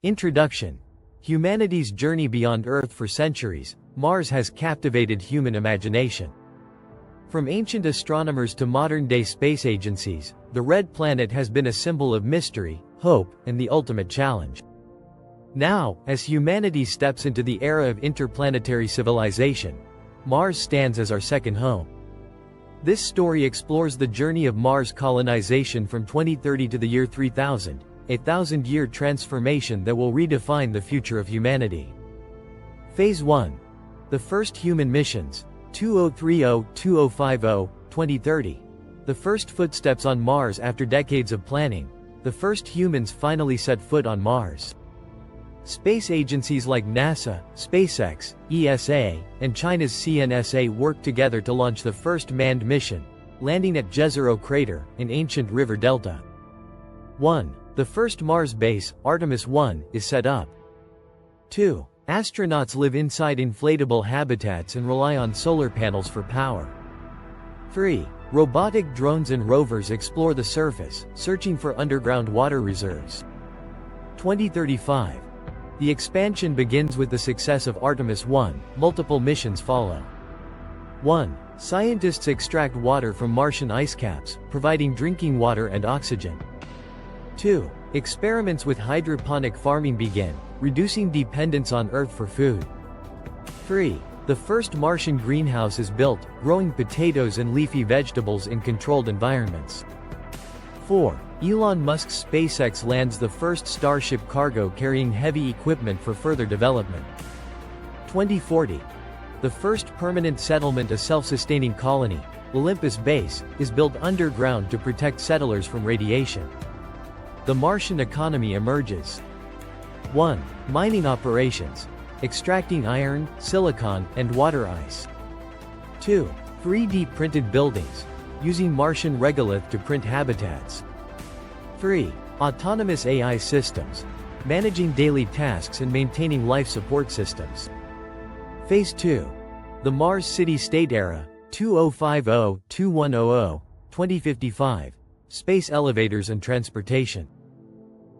Introduction. Humanity's journey beyond Earth. For centuries, Mars has captivated human imagination. From ancient astronomers to modern-day space agencies, the red planet has been a symbol of mystery, hope, and the ultimate challenge. Now, as humanity steps into the era of interplanetary civilization, Mars stands as our second home. This story explores the journey of Mars colonization from 2030 to the year 3000, a 1,000-year transformation that will redefine the future of humanity. Phase 1. The first human missions, 2030-2050, 2030. The first footsteps on Mars. After decades of planning, the first humans finally set foot on Mars. Space agencies like NASA, SpaceX, ESA, and China's CNSA worked together to launch the first manned mission, landing at Jezero Crater, an ancient river delta. 1. The first Mars base, Artemis 1, is set up. 2. Astronauts live inside inflatable habitats and rely on solar panels for power. 3. Robotic drones and rovers explore the surface, searching for underground water reserves. 2035. The expansion begins with the success of Artemis 1, multiple missions follow. 1. Scientists extract water from Martian ice caps, providing drinking water and oxygen. 2. Experiments with hydroponic farming begin, reducing dependence on Earth for food. 3. The first Martian greenhouse is built, growing potatoes and leafy vegetables in controlled environments. 4. Elon Musk's SpaceX lands the first Starship cargo carrying heavy equipment for further development. 2040. The first permanent settlement, a self-sustaining colony, Olympus Base, is built underground to protect settlers from radiation. The Martian economy emerges. 1. Mining operations, extracting iron, silicon, and water ice. 2. 3D printed buildings, using Martian regolith to print habitats. 3. Autonomous AI systems, managing daily tasks and maintaining life support systems. Phase 2. The Mars City-State Era, 2050-2100, 2055. Space elevators and transportation.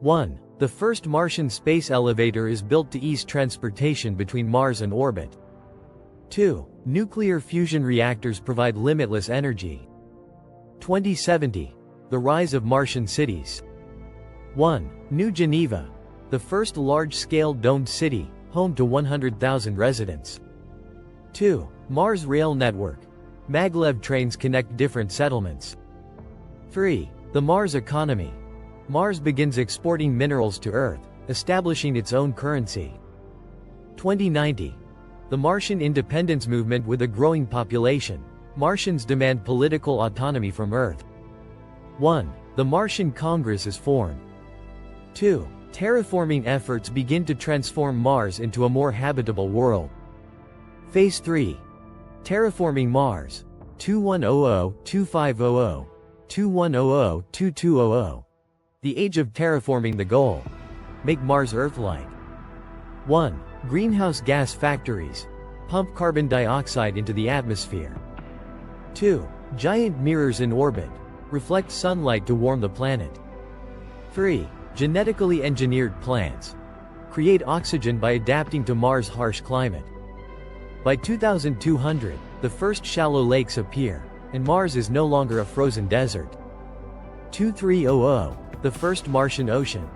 1. The first Martian space elevator is built to ease transportation between Mars and orbit. 2. Nuclear fusion reactors provide limitless energy. 2070. The rise of Martian cities. 1. New Geneva, the first large-scale domed city, home to 100,000 residents. 2. Mars Rail Network. Maglev trains connect different settlements. 3. The Mars economy. Mars begins exporting minerals to Earth, establishing its own currency. 2090. The Martian independence movement. With a growing population, Martians demand political autonomy from Earth. 1. The Martian Congress is formed. 2. Terraforming efforts begin to transform Mars into a more habitable world. Phase 3. Terraforming Mars, 2100-2500, 2100-2200. The age of terraforming. The goal: make Mars Earth-like. 1. Greenhouse gas factories, pump carbon dioxide into the atmosphere. 2. Giant mirrors in orbit, reflect sunlight to warm the planet. 3. Genetically engineered plants, create oxygen by adapting to Mars' harsh climate. By 2200, the first shallow lakes appear, and Mars is no longer a frozen desert. 2300. The first Martian ocean.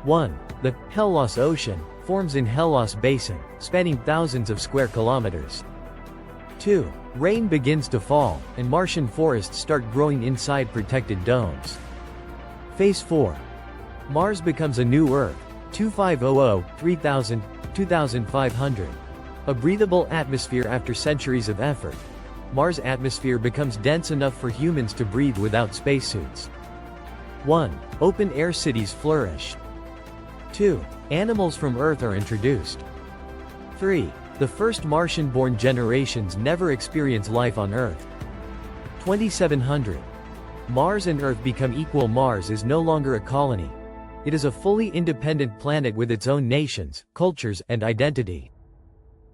1. The Hellas Ocean forms in Hellas Basin, spanning thousands of square kilometers. 2. Rain begins to fall, and Martian forests start growing inside protected domes. Phase 4. Mars becomes a new Earth, 2500, 3000, 2500. A breathable atmosphere. After centuries of effort, Mars' atmosphere becomes dense enough for humans to breathe without spacesuits. 1. Open-air cities flourish. 2. Animals from Earth are introduced. 3. The first Martian-born generations never experience life on Earth. 2700. Mars and Earth become equal. Mars is no longer a colony. It is a fully independent planet with its own nations, cultures, and identity.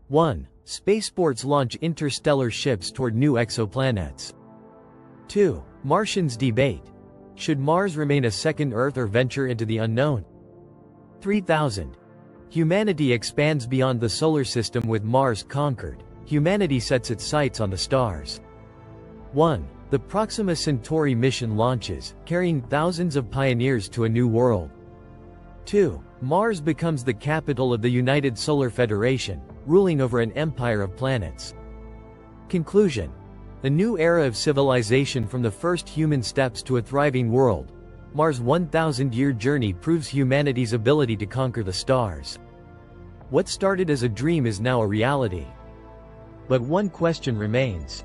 1. Spaceports launch interstellar ships toward new exoplanets. 2. Martians debate: should Mars remain a second Earth or venture into the unknown? 3000. Humanity expands beyond the solar system with Mars conquered. Humanity sets its sights on the stars. 1. The Proxima Centauri mission launches, carrying thousands of pioneers to a new world. 2. Mars becomes the capital of the United Solar Federation, ruling over an empire of planets. Conclusion. A new era of civilization from the first human steps to a thriving world. Mars' 1,000-year journey proves humanity's ability to conquer the stars. What started as a dream is now a reality. But one question remains.